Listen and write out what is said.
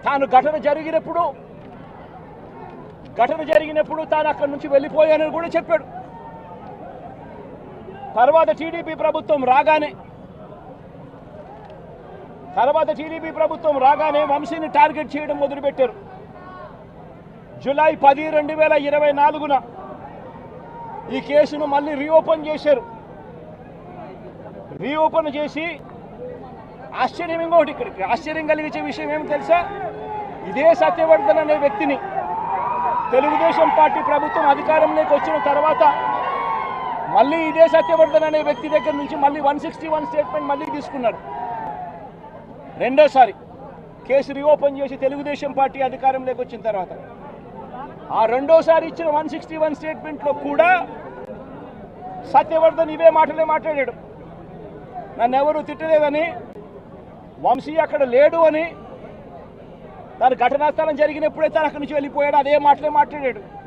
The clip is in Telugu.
తాను ఘటన జరిగినప్పుడు తాను అక్కడి నుంచి వెళ్ళిపోయానని కూడా చెప్పాడు. తర్వాత టీడీపీ ప్రభుత్వం రాగానే వంశీని టార్గెట్ చేయడం మొదలుపెట్టారు. జూలై 10, 2024న ఈ కేసును మళ్ళీ రీఓపెన్ చేశారు. రీఓపెన్ చేసి ఆశ్చర్యం కలిగించే విషయం ఏమి తెలుసా? ఇదే సత్యవర్ధన్ అనే వ్యక్తిని తెలుగుదేశం పార్టీ ప్రభుత్వం అధికారంలోకి వచ్చిన తర్వాత మళ్ళీ ఇదే సత్యవర్ధన్ అనే వ్యక్తి దగ్గర నుంచి మళ్ళీ 161 స్టేట్మెంట్ మళ్ళీ తీసుకున్నారు. రెండోసారి కేసు రీఓపెన్ చేసి తెలుగుదేశం పార్టీ అధికారంలోకి వచ్చిన తర్వాత ఆ రెండోసారి ఇచ్చిన 161 స్టేట్మెంట్లో కూడా సత్యవర్ధన్ ఇవే మాటలే మాట్లాడాడు. నన్ను ఎవరు తిట్టలేదని, వంశీ అక్కడ లేడు అని, తన ఘటనా స్థలం జరిగినప్పుడే తను అక్కడి నుంచి వెళ్ళిపోయాడు, అదే మాటలే మాట్లాడాడు.